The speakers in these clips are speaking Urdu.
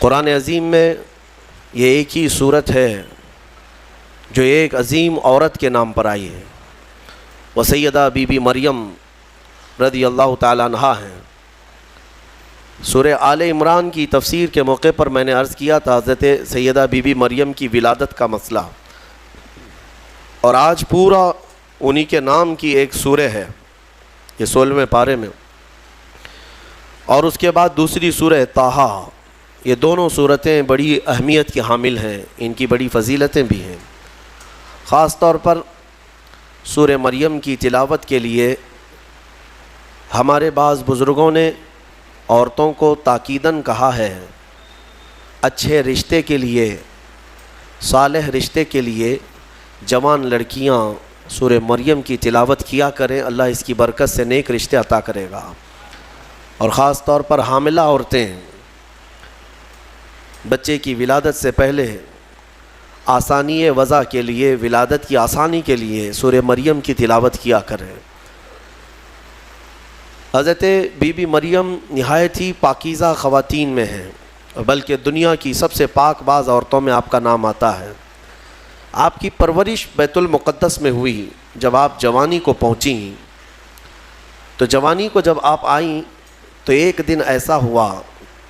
قرآن عظیم میں یہ ایک ہی صورت ہے جو ایک عظیم عورت کے نام پر آئی ہے، وہ سیدہ بی بی مریم رضی اللہ تعالیٰ عنہا ہیں۔ سورہ آل عمران کی تفسیر کے موقع پر میں نے عرض کیا تھا حضرت سیدہ بی بی مریم کی ولادت کا مسئلہ، اور آج پورا انہی کے نام کی ایک سورہ ہے، یہ 16ویں پارے میں، اور اس کے بعد دوسری سورہ طٰہٰ۔ یہ دونوں صورتیں بڑی اہمیت کی حامل ہیں، ان کی بڑی فضیلتیں بھی ہیں۔ خاص طور پر سورہ مریم کی تلاوت کے لیے ہمارے بعض بزرگوں نے عورتوں کو تاکیداً کہا ہے، اچھے رشتے کے لیے، صالح رشتے کے لیے جوان لڑکیاں سورہ مریم کی تلاوت کیا کریں، اللہ اس کی برکت سے نیک رشتے عطا کرے گا۔ اور خاص طور پر حاملہ عورتیں بچے کی ولادت سے پہلے آسانی وضع کے لیے، ولادت کی آسانی کے لیے سورہ مریم کی تلاوت کیا کریں۔ حضرت بی بی مریم نہایت ہی پاکیزہ خواتین میں ہیں، بلکہ دنیا کی سب سے پاک باز عورتوں میں آپ کا نام آتا ہے۔ آپ کی پرورش بیت المقدس میں ہوئی۔ جب آپ جوانی کو پہنچیں تو جوانی کو جب آپ آئیں تو ایک دن ایسا ہوا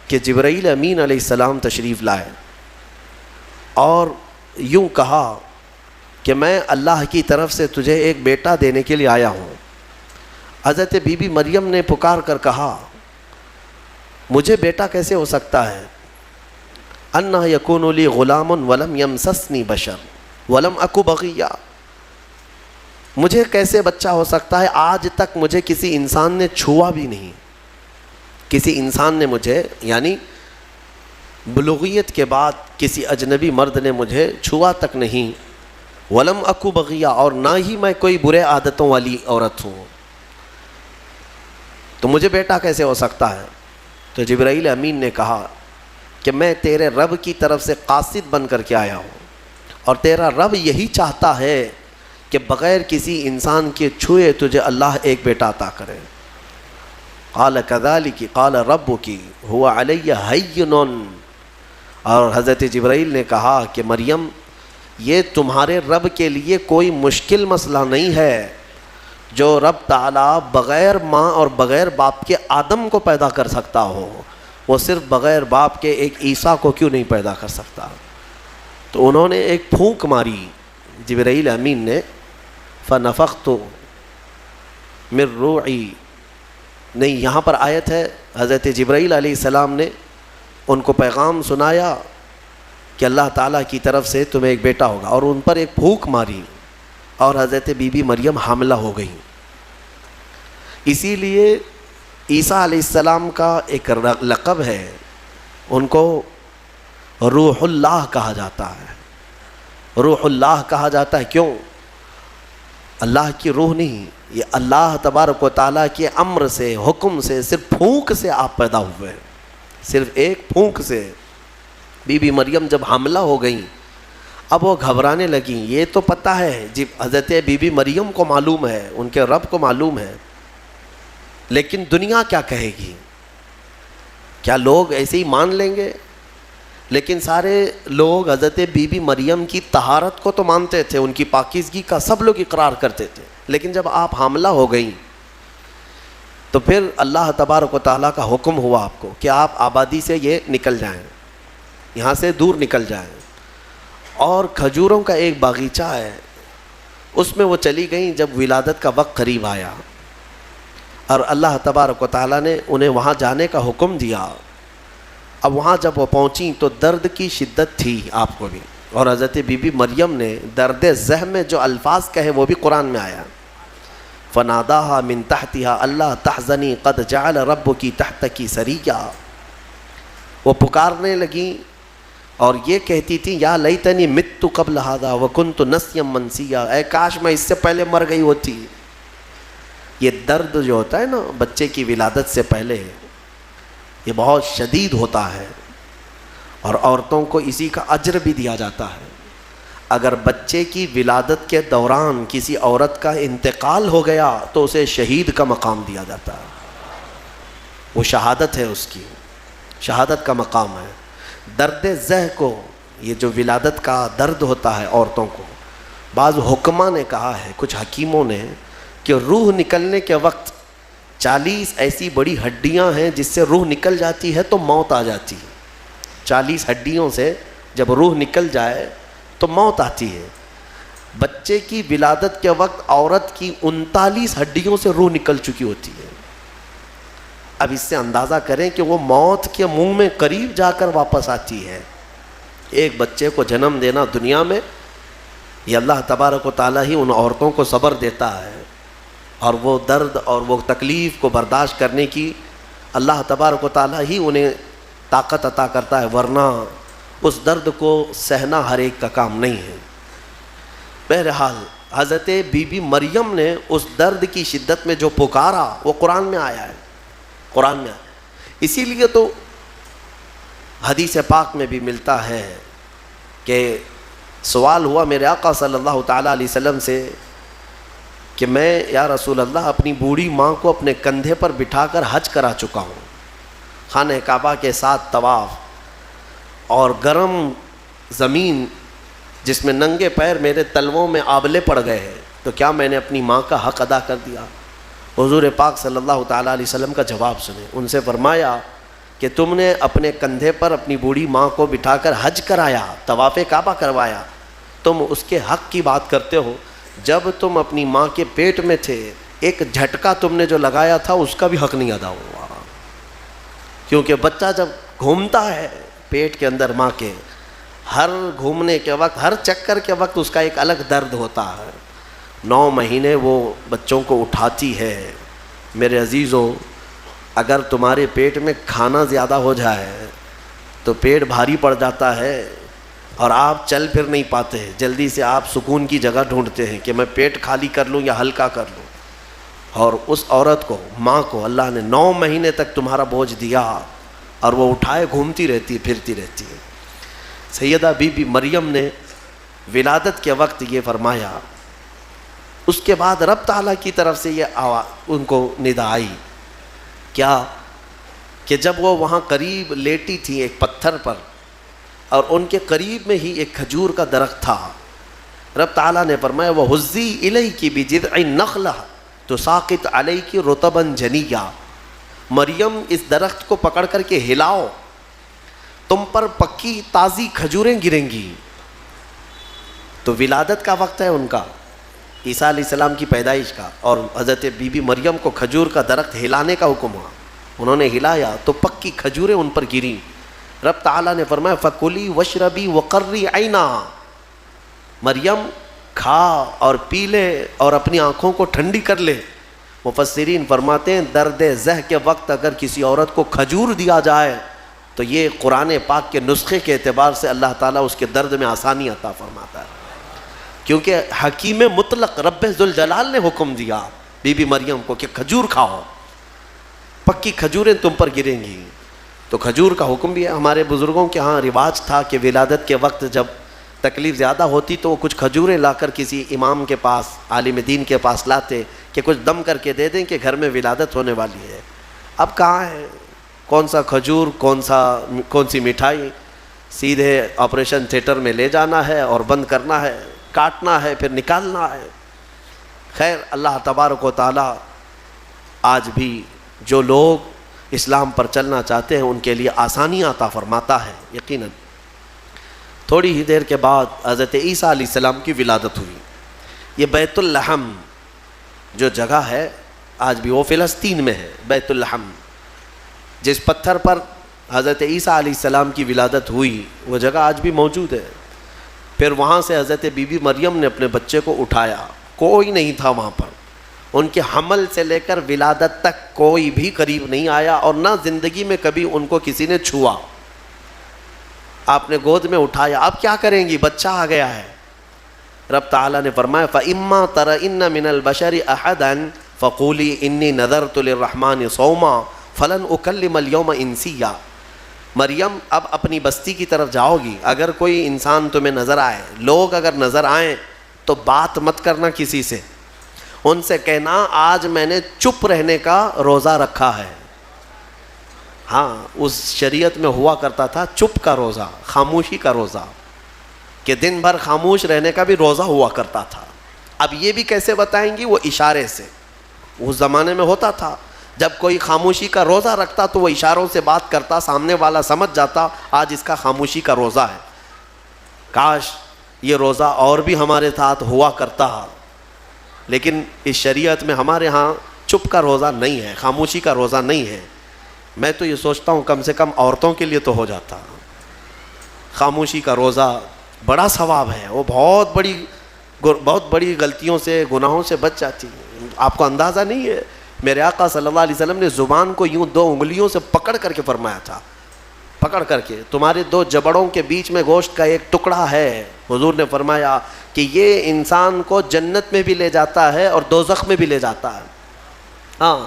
کہ جبرائیل امین علیہ السلام تشریف لائے اور یوں کہا کہ میں اللہ کی طرف سے تجھے ایک بیٹا دینے کے لیے آیا ہوں۔ حضرت بی بی مریم نے پکار کر کہا، مجھے بیٹا کیسے ہو سکتا ہے؟ انا یکون لی غلام ولم یمسسنی بشر ولم اکو بغیا، مجھے کیسے بچہ ہو سکتا ہے؟ آج تک مجھے کسی انسان نے چھوا بھی نہیں، کسی انسان نے مجھے، یعنی بلوغیت کے بعد کسی اجنبی مرد نے مجھے چھوا تک نہیں، ولم اکو بغیا، اور نہ ہی میں کوئی برے عادتوں والی عورت ہوں، تو مجھے بیٹا کیسے ہو سکتا ہے؟ تو جبرائیل امین نے کہا کہ میں تیرے رب کی طرف سے قاصد بن کر کے آیا ہوں، اور تیرا رب یہی چاہتا ہے کہ بغیر کسی انسان کے چھوئے تجھے اللہ ایک بیٹا عطا کرے۔ قال کذالک قال ربک هو علی ہین، اور حضرت جبرائیل نے کہا کہ مریم، یہ تمہارے رب کے لیے کوئی مشکل مسئلہ نہیں ہے، جو رب تعالیٰ بغیر ماں اور بغیر باپ کے آدم کو پیدا کر سکتا ہو، وہ صرف بغیر باپ کے ایک عیسیٰ کو کیوں نہیں پیدا کر سکتا؟ تو انہوں نے ایک پھونک ماری جبرائیل امین نے، فنفخت من روحی، نہیں یہاں پر آیت ہے حضرت جبرائیل علیہ السلام نے ان کو پیغام سنایا کہ اللہ تعالیٰ کی طرف سے تمہیں ایک بیٹا ہوگا، اور ان پر ایک پھونک ماری اور حضرت بی بی مریم حاملہ ہو گئی۔ اسی لیے عیسیٰ علیہ السلام کا ایک لقب ہے، ان کو روح اللہ کہا جاتا ہے۔ روح اللہ کہا جاتا ہے کیوں؟ اللہ کی روح نہیں، یہ اللہ تبارک و تعالیٰ کے امر سے، حکم سے، صرف پھونک سے آپ پیدا ہوئے، صرف ایک پھونک سے۔ بی بی مریم جب حاملہ ہو گئیں، اب وہ گھبرانے لگیں۔ یہ تو پتہ ہے جب حضرت بی بی مریم کو معلوم ہے، ان کے رب کو معلوم ہے، لیکن دنیا کیا کہے گی؟ کیا لوگ ایسے ہی مان لیں گے؟ لیکن سارے لوگ حضرت بی بی مریم کی طہارت کو تو مانتے تھے، ان کی پاکیزگی کا سب لوگ اقرار کرتے تھے، لیکن جب آپ حاملہ ہو گئیں تو پھر اللہ تبارک و تعالیٰ کا حکم ہوا آپ کو کہ آپ آبادی سے یہ نکل جائیں، یہاں سے دور نکل جائیں، اور کھجوروں کا ایک باغیچہ ہے، اس میں وہ چلی گئیں۔ جب ولادت کا وقت قریب آیا اور اللہ تبارک و تعالیٰ نے انہیں وہاں جانے کا حکم دیا، اب وہاں جب وہ پہنچیں تو درد کی شدت تھی آپ کو بھی، اور حضرت بی بی مریم نے درد زہ میں جو الفاظ کہے وہ بھی قرآن میں آیا، فناداہا من تحتہا اللہ تحزنی قد جعل ربکی تحتکی سریا، وہ پکارنے لگیں اور یہ کہتی تھی، یا لیتنی مت قبل ھذا وکنت نسیا منسیا، اے کاش میں اس سے پہلے مر گئی ہوتی۔ یہ درد جو ہوتا ہے نا بچے کی ولادت سے پہلے، یہ بہت شدید ہوتا ہے، اور عورتوں کو اسی کا اجر بھی دیا جاتا ہے۔ اگر بچے کی ولادت کے دوران کسی عورت کا انتقال ہو گیا تو اسے شہید کا مقام دیا جاتا ہے، وہ شہادت ہے، اس کی شہادت کا مقام ہے۔ درد زہ کو، یہ جو ولادت کا درد ہوتا ہے عورتوں کو، بعض حکماء نے کہا ہے، کچھ حکیموں نے، کہ روح نکلنے کے وقت 40 ایسی بڑی ہڈیاں ہیں جس سے روح نکل جاتی ہے تو موت آ جاتی ہے. 40 ہڈیوں سے جب روح نکل جائے تو موت آتی ہے. بچے کی ولادت کے وقت عورت کی 39 ہڈیوں سے روح نکل چکی ہوتی ہے. اب اس سے اندازہ کریں کہ وہ موت کے منہ میں قریب جا کر واپس آتی ہے. ایک بچے کو جنم دینا دنیا میں، یہ اللہ تبارک و تعالیٰ ہی ان عورتوں کو صبر دیتا ہے، اور وہ درد اور وہ تکلیف کو برداشت کرنے کی اللہ تبارک و تعالیٰ ہی انہیں طاقت عطا کرتا ہے، ورنہ اس درد کو سہنا ہر ایک کا کام نہیں ہے. بہرحال حضرت بی بی مریم نے اس درد کی شدت میں جو پکارا وہ قرآن میں آیا ہے، قرآن میں آیا. اسی لیے تو حدیث پاک میں بھی ملتا ہے کہ سوال ہوا میرے آقا صلی اللہ تعالیٰ علیہ وسلم سے کہ میں یا رسول اللہ اپنی بوڑھی ماں کو اپنے کندھے پر بٹھا کر حج کرا چکا ہوں، خانہ کعبہ کے ساتھ طواف، اور گرم زمین جس میں ننگے پیر میرے تلووں میں آبلے پڑ گئے ہیں، تو کیا میں نے اپنی ماں کا حق ادا کر دیا؟ حضور پاک صلی اللہ تعالیٰ علیہ وسلم کا جواب سنیں. ان سے فرمایا کہ تم نے اپنے کندھے پر اپنی بوڑھی ماں کو بٹھا کر حج کرایا، طواف کعبہ کروایا، تم اس کے حق کی بات کرتے ہو. جب تم اپنی ماں کے پیٹ میں تھے ایک جھٹکا تم نے جو لگایا تھا اس کا بھی حق نہیں ادا ہوا، کیونکہ بچہ جب گھومتا ہے پیٹ کے اندر ماں کے، ہر گھومنے کے وقت، ہر چکر کے وقت اس کا ایک الگ درد ہوتا ہے. 9 مہینے وہ بچوں کو اٹھاتی ہے. میرے عزیزوں، اگر تمہارے پیٹ میں کھانا زیادہ ہو جائے تو پیٹ بھاری پڑ جاتا ہے اور آپ چل پھر نہیں پاتے، جلدی سے آپ سکون کی جگہ ڈھونڈتے ہیں کہ میں پیٹ خالی کر لوں یا ہلکا کر لوں. اور اس عورت کو، ماں کو اللہ نے 9 مہینے تک تمہارا بوجھ دیا اور وہ اٹھائے گھومتی رہتی، پھرتی رہتی ہے. سیدہ بی بی مریم نے ولادت کے وقت یہ فرمایا. اس کے بعد رب تعالیٰ کی طرف سے یہ آواز ان کو ندا آئی، کیا کہ جب وہ وہاں قریب لیٹی تھی ایک پتھر پر، اور ان کے قریب میں ہی ایک کھجور کا درخت تھا، رب تعالیٰ نے فرمایا وَهُزِّي إِلَيْكِ بِجِذْعِ النَّخْلَةِ تُسَاقِطْ عَلَيْكِ رُطَبًا جَنِيًّا. مریم اس درخت کو پکڑ کر کے ہلاؤ، تم پر پکی تازی کھجوریں گریں گی. تو ولادت کا وقت ہے ان کا، عیسیٰ علیہ السلام کی پیدائش کا، اور حضرت بی بی مریم کو کھجور کا درخت ہلانے کا حکم ہوا. انہوں نے ہلایا تو پکی کھجوریں ان پر گریں. رب تعالیٰ نے فرمایا فَكُلِي وَاشْرَبِي وَقَرِّي عَيْنًا، مریم کھا اور پی لے اور اپنی آنکھوں کو ٹھنڈی کر لے. مفسرین فرماتے ہیں درد زہ کے وقت اگر کسی عورت کو کھجور دیا جائے تو یہ قرآن پاک کے نسخے کے اعتبار سے اللہ تعالیٰ اس کے درد میں آسانی عطا فرماتا ہے، کیونکہ حکیم مطلق رب ذوالجلال نے حکم دیا بی بی مریم کو کہ کھجور کھاؤ، پکی کھجوریں تم پر گریں گی. تو کھجور کا حکم بھی ہے. ہمارے بزرگوں کے ہاں رواج تھا کہ ولادت کے وقت جب تکلیف زیادہ ہوتی تو وہ کچھ کھجوریں لا کر کسی امام کے پاس، عالم دین کے پاس لاتے کہ کچھ دم کر کے دے دیں کہ گھر میں ولادت ہونے والی ہے. اب کہاں ہے، کون سا کھجور، کون سی مٹھائی، سیدھے آپریشن تھیٹر میں لے جانا ہے اور بند کرنا ہے، کاٹنا ہے پھر نکالنا ہے. خیر، اللہ تبارک و تعالیٰ آج بھی جو لوگ اسلام پر چلنا چاہتے ہیں ان کے لیے آسانیاں عطا فرماتا ہے. یقیناً تھوڑی ہی دیر کے بعد حضرت عیسیٰ علیہ السلام کی ولادت ہوئی. یہ بیت اللحم جو جگہ ہے آج بھی وہ فلسطین میں ہے. بیت اللحم جس پتھر پر حضرت عیسیٰ علیہ السلام کی ولادت ہوئی وہ جگہ آج بھی موجود ہے. پھر وہاں سے حضرت بی بی مریم نے اپنے بچے کو اٹھایا، کوئی نہیں تھا وہاں پر. ان کے حمل سے لے کر ولادت تک کوئی بھی قریب نہیں آیا، اور نہ زندگی میں کبھی ان کو کسی نے چھوا. آپ نے گود میں اٹھایا. اب کیا کریں گی، بچہ آ گیا ہے. رب تعالیٰ نے فرمایا فَإِمَّا تَرَئِنَّ مِنَ الْبَشَرِ أَحَدًا فَقُولِي إِنِّي نَذَرْتُ لِلرَّحْمَنِ صَوْمًا فَلَنْ أُكَلِّمَ الْيَوْمَ إِنسِيًّا. مریم اب اپنی بستی کی طرف جاؤ گی، اگر کوئی انسان تمہیں نظر آئے، لوگ اگر نظر آئیں تو بات مت کرنا کسی سے، ان سے کہنا آج میں نے چپ رہنے کا روزہ رکھا ہے. ہاں اس شریعت میں ہوا کرتا تھا چپ کا روزہ، خاموشی کا روزہ، کہ دن بھر خاموش رہنے کا بھی روزہ ہوا کرتا تھا۔ اب یہ بھی کیسے بتائیں گی؟ وہ اشارے سے، اس زمانے میں ہوتا تھا جب کوئی خاموشی کا روزہ رکھتا تو وہ اشاروں سے بات کرتا، سامنے والا سمجھ جاتا آج اس کا خاموشی کا روزہ ہے۔ کاش یہ روزہ اور بھی ہمارے ساتھ ہوا کرتا، لیکن اس شریعت میں ہمارے ہاں چپ کا روزہ نہیں ہے، خاموشی کا روزہ نہیں ہے۔ میں تو یہ سوچتا ہوں کم سے کم عورتوں کے لیے تو ہو جاتا۔ خاموشی کا روزہ بڑا ثواب ہے، وہ بہت بڑی غلطیوں سے، گناہوں سے بچ جاتی ہے۔ آپ کو اندازہ نہیں ہے، میرے آقا صلی اللہ علیہ وسلم نے زبان کو یوں 2 انگلیوں سے پکڑ کر کے فرمایا تھا، پکڑ کر کے، تمہارے 2 جبڑوں کے بیچ میں گوشت کا ایک ٹکڑا ہے، حضور نے فرمایا کہ یہ انسان کو جنت میں بھی لے جاتا ہے اور دوزخ میں بھی لے جاتا ہے۔ ہاں،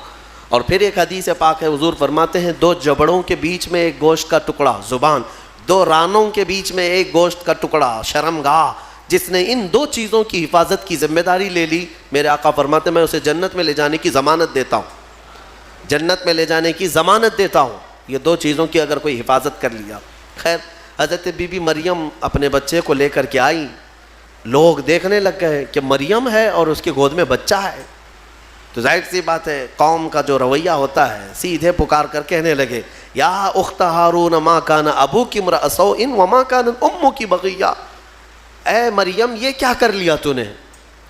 اور پھر ایک حدیث پاک ہے، حضور فرماتے ہیں 2 جبڑوں کے بیچ میں ایک گوشت کا ٹکڑا زبان، 2 رانوں کے بیچ میں ایک گوشت کا ٹکڑا شرمگاہ، جس نے ان 2 چیزوں کی حفاظت کی ذمہ داری لے لی، میرے آقا فرماتے ہیں میں اسے جنت میں لے جانے کی ضمانت دیتا ہوں، جنت میں لے جانے کی ضمانت دیتا ہوں۔ یہ 2 چیزوں کی اگر کوئی حفاظت کر لیا۔ خیر، حضرت بی بی مریم اپنے بچے کو لے کر کے آئی، لوگ دیکھنے لگ گئے کہ مریم ہے اور اس کی گود میں بچہ ہے، تو ظاہر سی بات ہے قوم کا جو رویہ ہوتا ہے، سیدھے پکار کر کہنے لگے یا اخت ہارون ما کان ابوکی امرأ سوء وما کانت امکی بغیہ، اے مریم یہ کیا کر لیا تو نے؟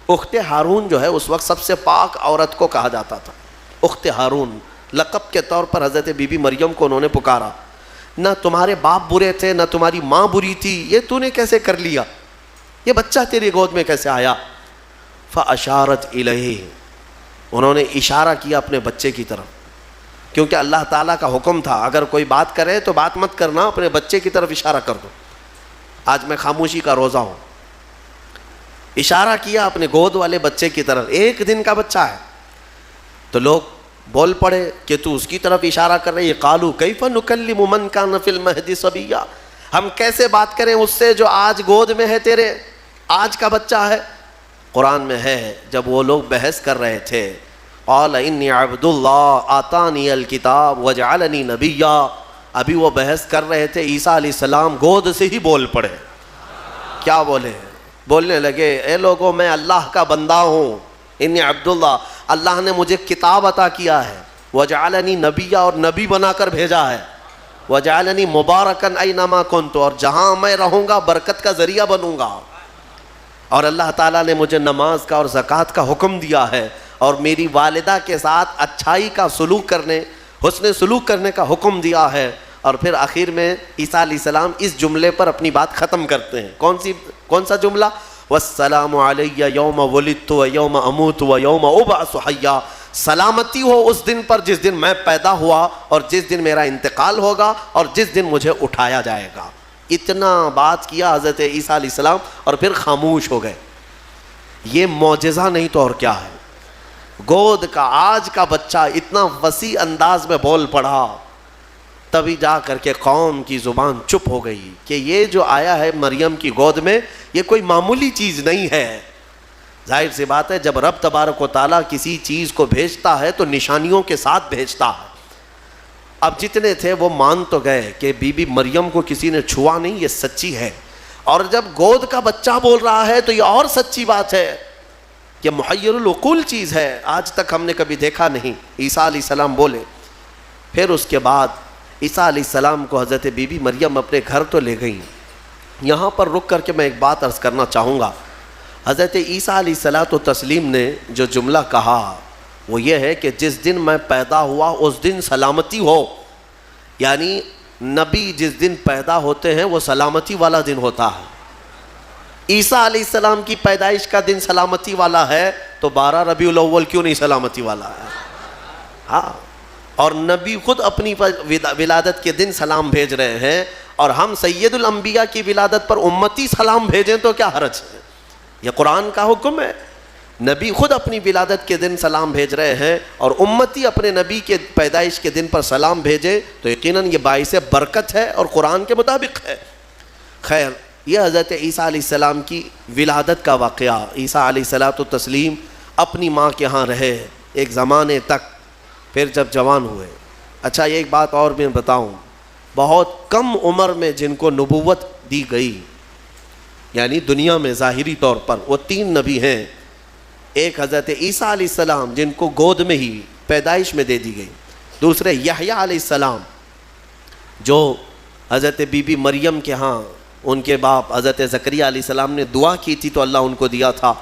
اخت ہارون جو ہے اس وقت سب سے پاک عورت کو کہا جاتا تھا، اخت ہارون لقب کے طور پر حضرت بی بی مریم کو انہوں نے پکارا، نہ تمہارے باپ برے تھے نہ تمہاری ماں بری تھی، یہ تو نے کیسے کر لیا؟ یہ بچہ تیری گود میں کیسے آیا؟ فاشارت الیہ، انہوں نے اشارہ کیا اپنے بچے کی طرف، کیونکہ اللہ تعالیٰ کا حکم تھا اگر کوئی بات کرے تو بات مت کرنا، اپنے بچے کی طرف اشارہ کر دو۔ آج میں خاموشی کا روزہ ہوں، اشارہ کیا اپنے گود والے بچے کی طرف، 1 دن کا بچہ ہے، تو لوگ بول پڑے کہ تو اس کی طرف اشارہ کر رہے، قالوا کیف نکلم من کان فی المہد صبیا، ہم کیسے بات کریں اس سے جو آج گود میں ہے تیرے، آج کا بچہ ہے۔ قرآن میں ہے جب وہ لوگ بحث کر رہے تھے، قال انی عبد اللہ آتانی الکتاب وجعلنی نبیا، ابھی وہ بحث کر رہے تھے، عیسیٰ علیہ السلام گود سے ہی بول پڑے۔ کیا بولے؟ بولنے لگے اے لوگوں میں اللہ کا بندہ ہوں، انی عبداللہ، اللہ نے مجھے کتاب عطا کیا ہے، وجعلنی نبیا، اور نبی بنا کر بھیجا ہے، وجعلنی مبارکن اینما کنت، اور جہاں میں رہوں گا برکت کا ذریعہ بنوں گا، اور اللہ تعالیٰ نے مجھے نماز کا اور زکوٰۃ کا حکم دیا ہے، اور میری والدہ کے ساتھ اچھائی کا سلوک کرنے، حسن سلوک کرنے کا حکم دیا ہے۔ اور پھر آخر میں عیسیٰ علیہ السلام اس جملے پر اپنی بات ختم کرتے ہیں، کون سا جملہ؟ والسلام علی یوم ولدت و یوم اموت و یوم ابعث حیا، سلامتی ہو اس دن پر جس دن میں پیدا ہوا اور جس دن میرا انتقال ہوگا اور جس دن مجھے اٹھایا جائے گا۔ اتنا بات کیا حضرت عیسیٰ علیہ السلام اور پھر خاموش ہو گئے۔ یہ معجزہ نہیں تو اور کیا ہے؟ گود کا آج کا بچہ اتنا وسیع انداز میں بول پڑا، تبھی جا کر کے قوم کی زبان چپ ہو گئی کہ یہ جو آیا ہے مریم کی گود میں یہ کوئی معمولی چیز نہیں ہے۔ ظاہر سی بات ہے جب رب تبارک و تعالیٰ کسی چیز کو بھیجتا ہے تو نشانیوں کے ساتھ بھیجتا ہے۔ اب جتنے تھے وہ مان تو گئے کہ بی بی مریم کو کسی نے چھوا نہیں، یہ سچی ہے، اور جب گود کا بچہ بول رہا ہے تو یہ اور سچی بات ہے، یہ محیر العقول چیز ہے، آج تک ہم نے کبھی دیکھا نہیں۔ عیسیٰ علیہ السلام بولے۔ پھر اس کے بعد عیسیٰ علیہ السلام کو حضرت بی بی مریم اپنے گھر تو لے گئیں۔ یہاں پر رک کر کے میں ایک بات عرض کرنا چاہوں گا، حضرت عیسیٰ علیہ الصلوۃ والتسلیم نے جو جملہ کہا وہ یہ ہے کہ جس دن میں پیدا ہوا اس دن سلامتی ہو، یعنی نبی جس دن پیدا ہوتے ہیں وہ سلامتی والا دن ہوتا ہے۔ عیسیٰ علیہ السلام کی پیدائش کا دن سلامتی والا ہے تو 12 ربیع الاول کیوں نہیں سلامتی والا ہے؟ ہاں، اور نبی خود اپنی ولادت کے دن سلام بھیج رہے ہیں، اور ہم سید الانبیاء کی ولادت پر امتی سلام بھیجیں تو کیا حرج ہے؟ یہ قرآن کا حکم ہے۔ نبی خود اپنی ولادت کے دن سلام بھیج رہے ہیں اور امتی اپنے نبی کے پیدائش کے دن پر سلام بھیجے تو یقیناً یہ باعث برکت ہے اور قرآن کے مطابق ہے۔ خیر، یہ حضرت عیسیٰ علیہ السلام کی ولادت کا واقعہ۔ عیسیٰ علیہ الصلوۃ والتسلیم اپنی ماں کے ہاں رہے ایک زمانے تک، پھر جب جوان ہوئے، اچھا ایک بات اور میں بتاؤں، بہت کم عمر میں جن کو نبوت دی گئی، یعنی دنیا میں ظاہری طور پر، وہ 3 نبی ہیں۔ ایک حضرت عیسیٰ علیہ السلام جن کو گود میں ہی پیدائش میں دے دی گئی، دوسرے یحییٰ علیہ السلام جو حضرت بی بی مریم کے ہاں ان کے باپ حضرت زکریہ علیہ السلام نے دعا کی تھی تو اللہ ان کو دیا تھا۔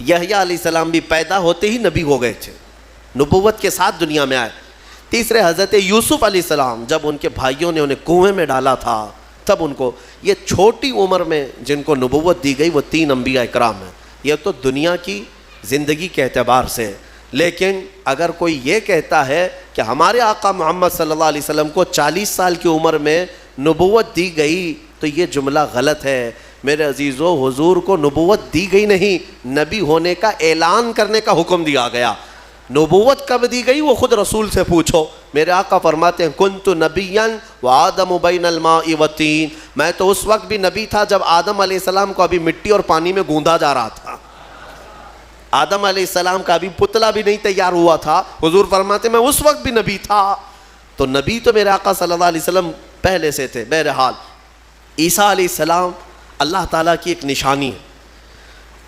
یحییٰ علیہ السلام بھی پیدا ہوتے ہی نبی ہو گئے تھے، نبوت کے ساتھ دنیا میں آئے۔ تیسرے حضرت یوسف علیہ السلام، جب ان کے بھائیوں نے انہیں کنویں میں ڈالا تھا تب ان کو، یہ چھوٹی عمر میں جن کو نبوت دی گئی وہ 3 انبیاء اکرام ہیں۔ یہ تو دنیا کی زندگی کے اعتبار سے، لیکن اگر کوئی یہ کہتا ہے کہ ہمارے آقا محمد صلی اللہ علیہ وسلم کو 40 سال کی عمر میں نبوت دی گئی تو یہ جملہ غلط ہے۔ میرے عزیزو، حضور کو نبوت دی گئی نہیں، نبی ہونے کا اعلان کرنے کا حکم دیا گیا۔ نبوت کب دی گئی وہ خود رسول سے پوچھو۔ میرے آقا فرماتے ہیں کنت نبیا وآدم بین الماء والطین، میں تو اس وقت بھی نبی تھا جب آدم علیہ السلام کو ابھی مٹی اور پانی میں گوندا جا رہا تھا۔ آدم علیہ السلام کا ابھی پتلا بھی نہیں تیار ہوا تھا، حضور فرماتے ہیں میں اس وقت بھی نبی تھا۔ تو نبی تو میرے آقا صلی اللہ علیہ وسلم پہلے سے تھے۔ بہرحال عیسیٰ علیہ السلام اللہ تعالیٰ کی ایک نشانی ہے،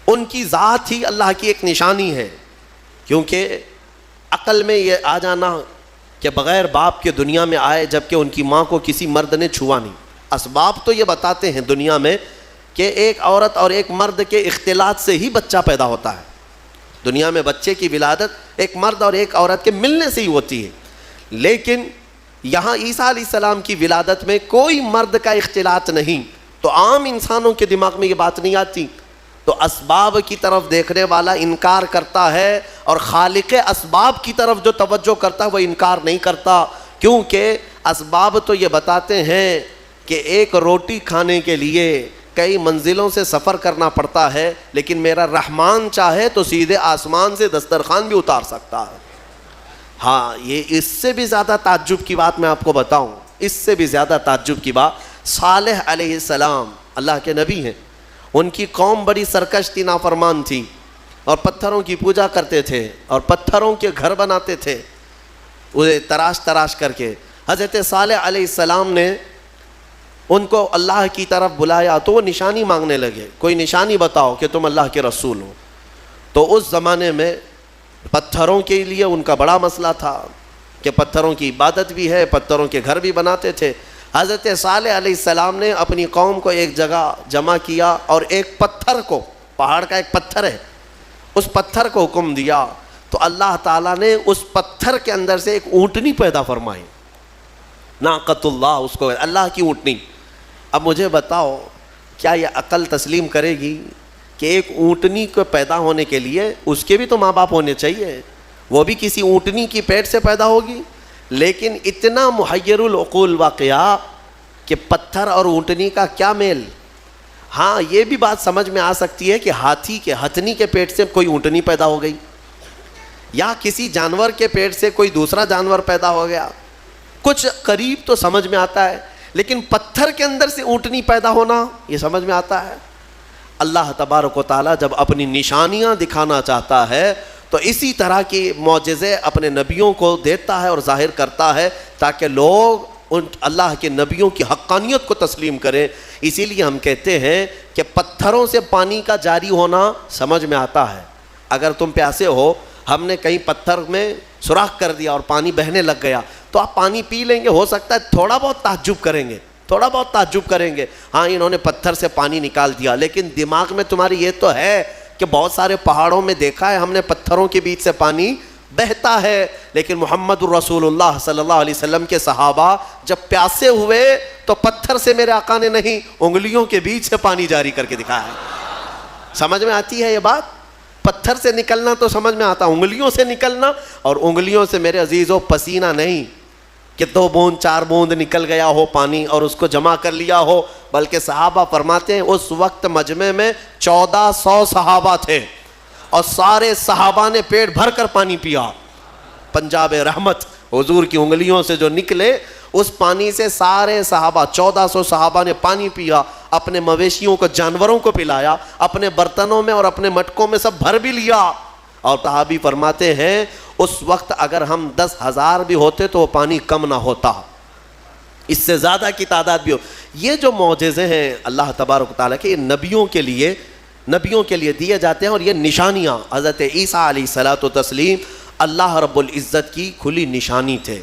ان کی ذات ہی اللہ کی ایک نشانی ہے، کیونکہ عقل میں یہ آ جانا کہ بغیر باپ کے دنیا میں آئے جبکہ ان کی ماں کو کسی مرد نے چھوا نہیں۔ اسباب تو یہ بتاتے ہیں دنیا میں کہ ایک عورت اور ایک مرد کے اختلاط سے ہی بچہ پیدا ہوتا ہے۔ دنیا میں بچے کی ولادت ایک مرد اور ایک عورت کے ملنے سے ہی ہوتی ہے، لیکن یہاں عیسیٰ علیہ السلام کی ولادت میں کوئی مرد کا اختلاط نہیں، تو عام انسانوں کے دماغ میں یہ بات نہیں آتی۔ تو اسباب کی طرف دیکھنے والا انکار کرتا ہے، اور خالق اسباب کی طرف جو توجہ کرتا ہے وہ انکار نہیں کرتا، کیونکہ اسباب تو یہ بتاتے ہیں کہ ایک روٹی کھانے کے لیے کئی منزلوں سے سفر کرنا پڑتا ہے، لیکن میرا رحمان چاہے تو سیدھے آسمان سے دسترخوان بھی اتار سکتا ہے۔ ہاں، یہ اس سے بھی زیادہ تعجب کی بات میں آپ کو بتاؤں، اس سے بھی زیادہ تعجب کی بات، صالح علیہ السلام اللہ کے نبی ہیں، ان کی قوم بڑی سرکش تھی، نافرمان تھی، اور پتھروں کی پوجا کرتے تھے اور پتھروں کے گھر بناتے تھے اسے تراش تراش کر کے۔ حضرت صالح علیہ السلام نے ان کو اللہ کی طرف بلایا تو وہ نشانی مانگنے لگے، کوئی نشانی بتاؤ کہ تم اللہ کے رسول ہو۔ تو اس زمانے میں پتھروں کے لیے ان کا بڑا مسئلہ تھا کہ پتھروں کی عبادت بھی ہے، پتھروں کے گھر بھی بناتے تھے۔ حضرت صالح علیہ السلام نے اپنی قوم کو ایک جگہ جمع کیا اور ایک پتھر کو، پہاڑ کا ایک پتھر ہے، اس پتھر کو حکم دیا، تو اللہ تعالیٰ نے اس پتھر کے اندر سے ایک اونٹنی پیدا فرمائی، ناقۃ اللہ، اس کو اللہ کی اونٹنی۔ اب مجھے بتاؤ کیا یہ عقل تسلیم کرے گی کہ ایک اونٹنی کو پیدا ہونے کے لیے اس کے بھی تو ماں باپ ہونے چاہیے، وہ بھی کسی اونٹنی کی پیٹ سے پیدا ہوگی؟ لیکن اتنا محیر العقول واقعہ کہ پتھر اور اونٹنی کا کیا میل۔ ہاں، یہ بھی بات سمجھ میں آ سکتی ہے کہ ہاتھی کے ہتھنی کے پیٹ سے کوئی اونٹنی پیدا ہو گئی، یا کسی جانور کے پیٹ سے کوئی دوسرا جانور پیدا ہو گیا، کچھ قریب تو سمجھ میں آتا ہے، لیکن پتھر کے اندر سے اونٹنی پیدا ہونا یہ سمجھ میں آتا ہے؟ اللہ تبارک و تعالیٰ جب اپنی نشانیاں دکھانا چاہتا ہے تو اسی طرح کی معجزے اپنے نبیوں کو دیتا ہے اور ظاہر کرتا ہے تاکہ لوگ ان اللہ کے نبیوں کی حقانیت کو تسلیم کریں۔ اسی لیے ہم کہتے ہیں کہ پتھروں سے پانی کا جاری ہونا سمجھ میں آتا ہے۔ اگر تم پیاسے ہو، ہم نے کہیں پتھر میں سوراخ کر دیا اور پانی بہنے لگ گیا تو آپ پانی پی لیں گے، ہو سکتا ہے تھوڑا بہت تعجب کریں گے، تھوڑا بہت تعجب کریں گے، ہاں انہوں نے پتھر سے پانی نکال دیا، لیکن دماغ میں تمہاری یہ تو ہے کہ بہت سارے پہاڑوں میں دیکھا ہے ہم نے پتھروں کے بیچ سے پانی بہتا ہے۔ لیکن محمد الرسول اللہ صلی اللہ علیہ وسلم کے صحابہ جب پیاسے ہوئے تو پتھر سے میرے آقا نے نہیں، انگلیوں کے بیچ سے پانی جاری کر کے دکھایا ہے۔ سمجھ میں آتی ہے یہ بات؟ پتھر سے نکلنا تو سمجھ میں آتا، انگلیوں سے نکلنا، اور انگلیوں سے میرے عزیزو پسینہ نہیں کہ 2 بوند 4 بوند نکل گیا ہو پانی اور اس کو جمع کر لیا ہو، بلکہ صحابہ فرماتے ہیں اس وقت مجمع میں 1400 صحابہ تھے اور سارے صحابہ نے پیٹ بھر کر پانی پیا۔ پنجاب رحمت حضور کی انگلیوں سے جو نکلے اس پانی سے سارے صحابہ 1400 صحابہ نے پانی پیا، اپنے مویشیوں کو، جانوروں کو پلایا، اپنے برتنوں میں اور اپنے مٹکوں میں سب بھر بھی لیا۔ اور صحابی فرماتے ہیں اس وقت اگر ہم 10,000 بھی ہوتے تو وہ پانی کم نہ ہوتا، اس سے زیادہ کی تعداد بھی ہو۔ یہ جو معجزے ہیں اللہ تبارک و تعالیٰ کے، یہ نبیوں کے لیے دیے جاتے ہیں، اور یہ نشانیاں حضرت عیسیٰ علیہ الصلوۃ والتسلیم اللہ رب العزت کی کھلی نشانی تھے۔